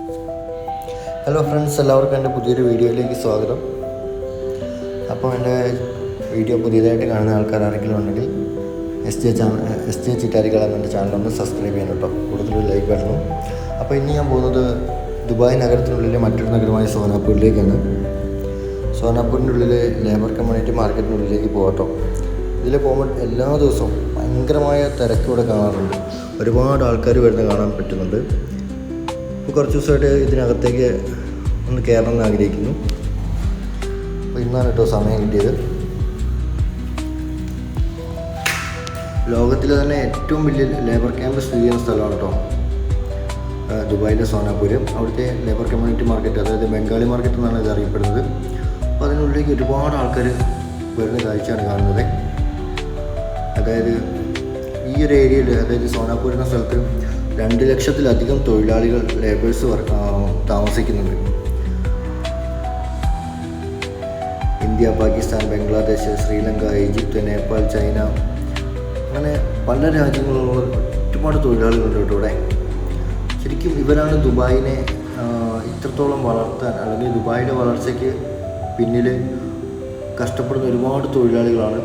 Hello friends, എല്ലാവർക്കും എൻ്റെ പുതിയൊരു വീഡിയോയിലേക്ക് സ്വാഗതം. അപ്പോൾ എൻ്റെ വീഡിയോ പുതിയതായിട്ട് കാണുന്ന ആൾക്കാർ ആരെങ്കിലും ഉണ്ടെങ്കിൽ എസ് ജെ ചിറ്റാരികൾ എന്ന ചാനലൊന്ന് സബ്സ്ക്രൈബ് ചെയ്യണം കേട്ടോ. കൂടുതൽ ലൈക്ക് വരണം. അപ്പോൾ ഇനി ഞാൻ പോകുന്നത് ദുബായ് നഗരത്തിനുള്ളിലെ മറ്റൊരു നഗരമായ സോനാപൂരിലേക്കാണ്. സോനാപൂരിൻ്റെ ഉള്ളിലെ ലേബർ കമ്മ്യൂണിറ്റി മാർക്കറ്റിനുള്ളിലേക്ക് പോകട്ടോ. ഇതിൽ പോകുമ്പോൾ എല്ലാ ദിവസവും ഭയങ്കരമായ തിരക്ക് ഇവിടെ കാണാറുണ്ട്. ഒരുപാട് ആൾക്കാർ വരുന്ന കാണാൻ പറ്റുന്നുണ്ട്. ഇപ്പോൾ കുറച്ച് ദിവസമായിട്ട് ഇതിനകത്തേക്ക് ഒന്ന് കയറണം എന്ന് ആഗ്രഹിക്കുന്നു. അപ്പോൾ ഇന്നാണ് കേട്ടോ സമയം കിട്ടിയത്. ലോകത്തിലെ തന്നെ ഏറ്റവും വലിയ ലേബർ ക്യാമ്പ് സ്ഥിതി ചെയ്യുന്ന സ്ഥലമാണ് കേട്ടോ ദുബായിലെ സോനാപൂർ. അവിടുത്തെ ലേബർ കമ്മ്യൂണിറ്റി മാർക്കറ്റ്, അതായത് ബംഗാളി മാർക്കറ്റ് എന്നാണ് ഇത് അറിയപ്പെടുന്നത്. അപ്പോൾ അതിനുള്ളിലേക്ക് ഒരുപാട് ആൾക്കാർ വരുന്ന കാഴ്ചയാണ് കാണുന്നത്. അതായത് ഈ ഒരു ഏരിയയിൽ, അതായത് സോനാപൂർ എന്ന സ്ഥലത്ത് 2 ലക്ഷത്തിലധികം തൊഴിലാളികൾ, ലേബേഴ്സ് താമസിക്കുന്നുണ്ട്. India, Pakistan, Bangladesh, Sri Lanka, Egypt, Nepal, China, അങ്ങനെ പല രാജ്യങ്ങളിലുള്ള ഒരുപാട് തൊഴിലാളികളുണ്ട് കേട്ടോ ഇവിടെ. ശരിക്കും ഇവരാണ് ദുബായിനെ ഇത്രത്തോളം വളർത്താൻ, അല്ലെങ്കിൽ ദുബായിയുടെ വളർച്ചയ്ക്ക് പിന്നിൽ കഷ്ടപ്പെടുന്ന ഒരുപാട് തൊഴിലാളികളാണ്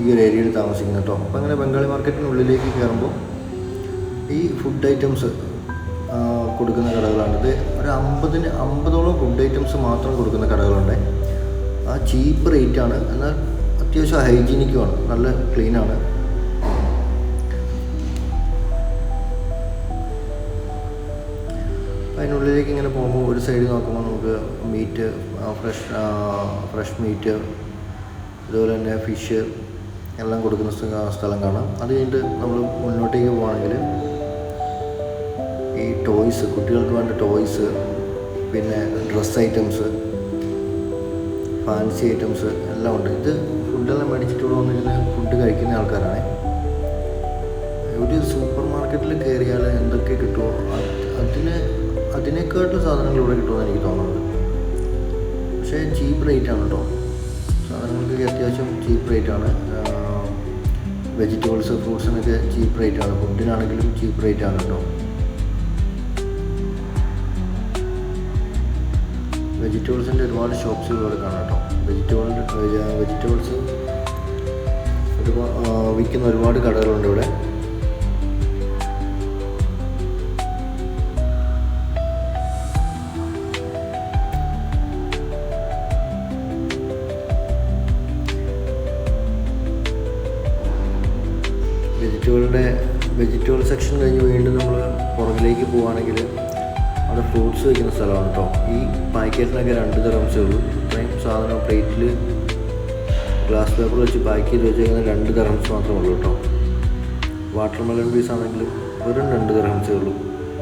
ഈ ഒരു ഏരിയയിൽ താമസിക്കുന്നത് കേട്ടോ. അപ്പോൾ അങ്ങനെ ബംഗാളി മാർക്കറ്റിനുള്ളിലേക്ക് കയറുമ്പോൾ ഈ ഫുഡ് ഐറ്റംസ് കൊടുക്കുന്ന കടകളാണിത്. ഒരു 50ഓളം ഫുഡ് ഐറ്റംസ് മാത്രം കൊടുക്കുന്ന കടകളുണ്ട്. ആ ചീപ്പ് റേറ്റാണ്, എന്നാൽ അത്യാവശ്യം ഹൈജീനിക്കുമാണ്, നല്ല ക്ലീനാണ്. അതിനുള്ളിലേക്ക് ഇങ്ങനെ പോകുമ്പോൾ ഒരു സൈഡ് നോക്കുമ്പോൾ നമുക്ക് മീറ്റ്, ഫ്രഷ് മീറ്റ്, അതുപോലെ തന്നെ ഫിഷ് എല്ലാം കൊടുക്കുന്ന സ്ഥലം കാണാം. അത് കഴിഞ്ഞിട്ട് നമ്മൾ മുന്നോട്ടേക്ക് പോകുകയാണെങ്കിൽ ഈ ടോയ്സ്, കുട്ടികൾക്ക് വേണ്ട ടോയ്സ്, പിന്നെ ഡ്രസ് ഐറ്റംസ്, ഫാൻസി ഐറ്റംസ് എല്ലാം ഉണ്ട്. ഇത് ഫുഡെല്ലാം മേടിച്ചിട്ട് ഇവിടെ വന്നിരുന്ന് ഫുഡ് കഴിക്കുന്ന ആൾക്കാരാണ്. ഒരു സൂപ്പർ മാർക്കറ്റിൽ കയറിയാൽ എന്തൊക്കെ കിട്ടുമോ അതിനേക്കാട്ടും സാധനങ്ങൾ ഇവിടെ കിട്ടുമെന്ന് എനിക്ക് തോന്നുന്നത്. പക്ഷേ ചീപ്പ് റേറ്റാണ് കേട്ടോ. സാധനങ്ങൾക്ക് അത്യാവശ്യം ചീപ്പ് റേറ്റാണ്. വെജിറ്റബിൾസ്, ഫ്രൂട്ട്സിനൊക്കെ ചീപ്പ് റേറ്റാണ്. ഫുഡിനാണെങ്കിലും ചീപ്പ് റേറ്റാണ് കേട്ടോ. വെജിറ്റബിൾസിൻ്റെ ഒരുപാട് ഷോപ്സുകൾ ഇവിടെ കാണാം കേട്ടോ. വെജിറ്റബിൾസ് വിൽക്കുന്ന ഒരുപാട് കടകളുണ്ട് ഇവിടെ. വെജിറ്റബിൾ സെക്ഷൻ കഴിഞ്ഞ് വീണ്ടും നമ്മൾ പുറകിലേക്ക് പോവുകയാണെങ്കിൽ അവിടെ ഫ്രൂട്ട്സ് വയ്ക്കുന്ന സ്ഥലമാണ് കേട്ടോ. ഈ പാക്കറ്റിനൊക്കെ 2 ദിർഹംസേ ഉള്ളൂ. ഇത്രയും സാധനം പ്ലേറ്റിൽ ഗ്ലാസ് പേപ്പർ വെച്ച് പാക്ക് ചെയ്ത് വെച്ചേക്കുന്ന 2 ദിർഹംസ് മാത്രമേ ഉള്ളൂ കേട്ടോ. വാട്ടർ മെലൺ പീസ് ആണെങ്കിലും വെറും 2 ദിർഹംസേ ഉള്ളൂ.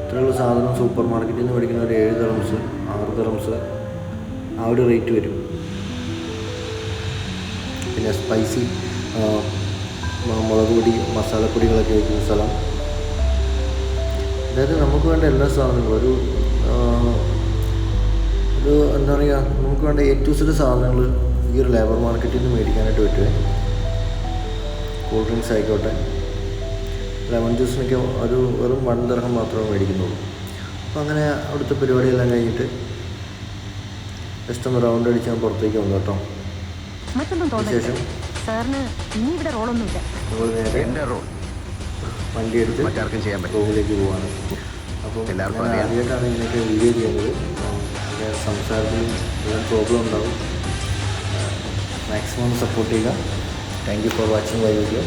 ഇത്രയുള്ള സാധനം സൂപ്പർ മാർക്കറ്റിൽ നിന്ന് മേടിക്കുന്ന ഒരു 7 ദിർഹംസ്, 6 ദിർഹംസ് ആ ഒരു റേറ്റ് വരും. പിന്നെ സ്പൈസി മുളക് പൊടി, മസാലപ്പൊടികളൊക്കെ വയ്ക്കുന്ന സ്ഥലം. അതായത് നമുക്ക് വേണ്ട എല്ലാ സാധനങ്ങളും ഒരു എന്താ പറയുക, നമുക്ക് വേണ്ട A to Z സാധനങ്ങൾ ഈ ഒരു ലേബർ മാർക്കറ്റിൽ നിന്ന് മേടിക്കാനായിട്ട് പറ്റുമേ. കൂൾ ഡ്രിങ്ക്സ് ആയിക്കോട്ടെ, ലെമൺ ജ്യൂസിനൊക്കെ വെറും 1 ദിർഹം മാത്രമേ മേടിക്കുന്നുള്ളൂ. അപ്പോൾ അങ്ങനെ അവിടുത്തെ പരിപാടിയെല്ലാം കഴിഞ്ഞിട്ട് ജസ്റ്റ് ഒന്ന് റൗണ്ട് അടിച്ച് ഞാൻ പുറത്തേക്ക് വന്നു കേട്ടോ. ശേഷം നമ്മൾ നേരെ വണ്ടി എടുത്ത് റൂമിലേക്ക് പോവാണ്. അപ്പോൾ ഞാൻ ആദ്യമായിട്ടാണ് ഇങ്ങനെയൊക്കെ വീഡിയോ ചെയ്യുന്നത്. സംസാരത്തിൽ എല്ലാം പ്രോബ്ലം ഉണ്ടാവും. മാക്സിമം സപ്പോർട്ട് ചെയ്യുക. Thank you for watching my video.